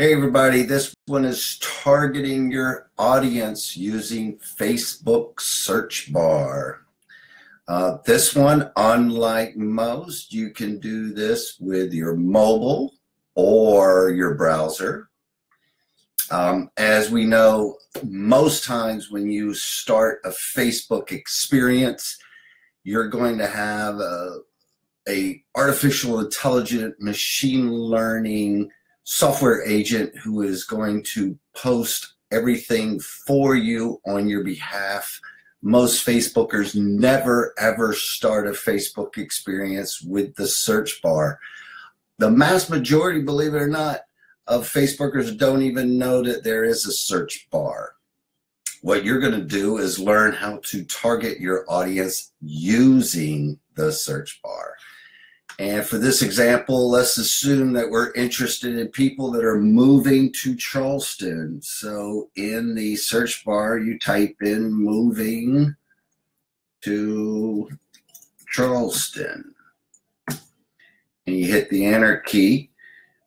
Hey everybody, this one is targeting your audience using Facebook search bar. This one, unlike most, you can do this with your mobile or your browser. As we know, most times when you start a Facebook experience, you're going to have a artificial intelligent machine learning software agent who is going to post everything for you on your behalf. Most Facebookers never ever start a Facebook experience with the search bar. The mass majority, believe it or not, of Facebookers don't even know that there is a search bar. What you're going to do is learn how to target your audience using the search bar. And for this example, let's assume that we're interested in people that are moving to Charleston. So in the search bar, you type in moving to Charleston. And you hit the enter key.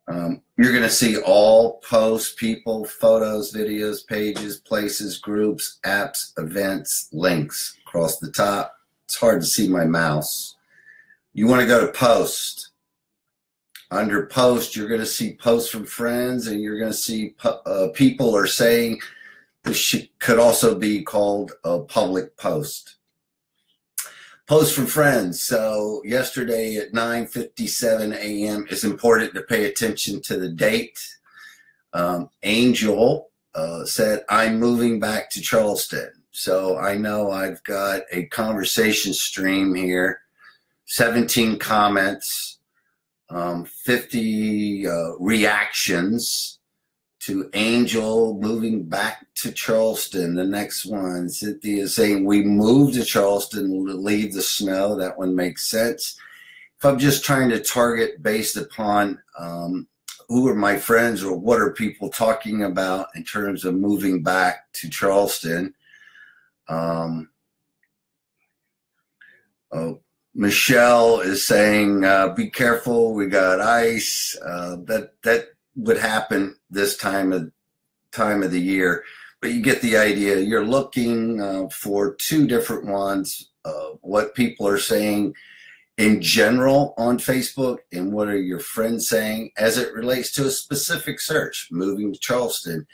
You're going to see all posts, people, photos, videos, pages, places, groups, apps, events, links across the top. It's hard to see my mouse. You want to go to post. Under post, you're going to see posts from friends, and you're going to see people are saying this could also be called a public post. Post from friends. So yesterday at 9:57 a.m., it's important to pay attention to the date. Angel said, I'm moving back to Charleston. So I know I've got a conversation stream here. 17 comments, 50 reactions to Angel moving back to Charleston. The next one, Cynthia is saying, we moved to Charleston to leave the snow. That one makes sense. If I'm just trying to target based upon who are my friends or what are people talking about in terms of moving back to Charleston, Michelle is saying, be careful, we got ice. That would happen this time of the year, but you get the idea. You're looking for two different ones, what people are saying in general on Facebook and what are your friends saying as it relates to a specific search, moving to Charleston.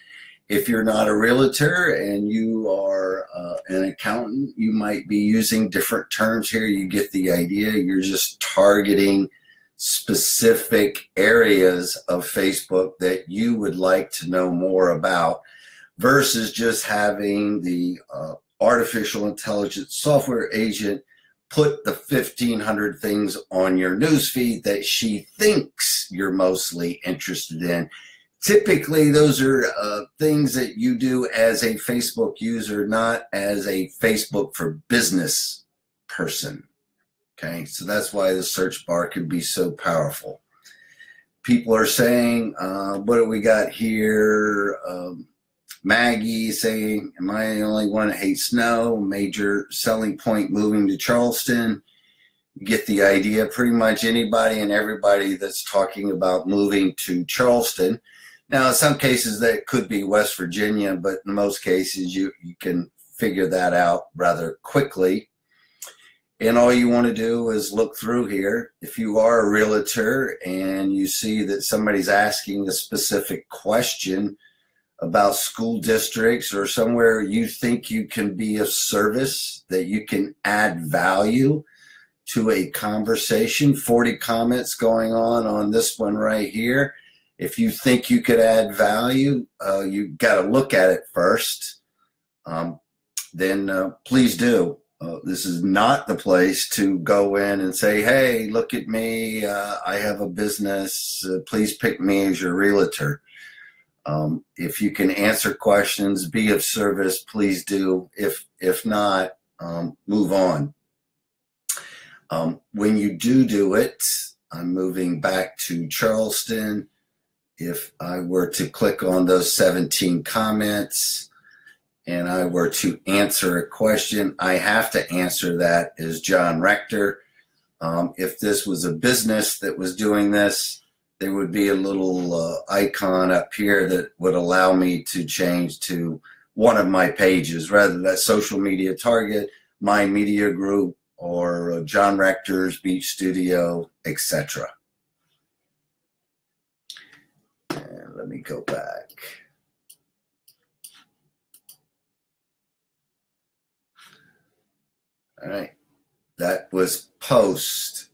If you're not a realtor and you are an accountant, you might be using different terms here. You get the idea. You're just targeting specific areas of Facebook that you would like to know more about versus just having the artificial intelligence software agent put the 1,500 things on your newsfeed that she thinks you're mostly interested in. Typically, those are things that you do as a Facebook user, not as a Facebook for business person. Okay, so that's why the search bar can be so powerful. People are saying, what do we got here? Maggie saying, am I the only one that hates snow? Major selling point moving to Charleston. You get the idea. Pretty much anybody and everybody that's talking about moving to Charleston. Now, in some cases, that could be West Virginia, but in most cases, you can figure that out rather quickly. And all you want to do is look through here. If you are a realtor and you see that somebody's asking a specific question about school districts or somewhere you think you can be of service, that you can add value to a conversation, 40 comments going on this one right here. If you think you could add value, you got to look at it first. Then please do. This is not the place to go in and say, hey, look at me. I have a business. Please pick me as your realtor. If you can answer questions, be of service, please do. If not, move on. When you do it, I'm moving back to Charleston. If I were to click on those 17 comments and I were to answer a question, I have to answer that as John Rector. If this was a business that was doing this, there would be a little icon up here that would allow me to change to one of my pages, rather that social media target, my media group, or John Rector's Beach Studio, etc. And let me go back. All right, that was post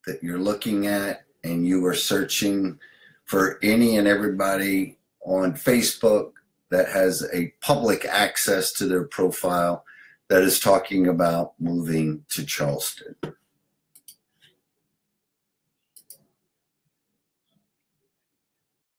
that you're looking at, and you are searching for any and everybody on Facebook that has a public access to their profile that is talking about moving to Charleston.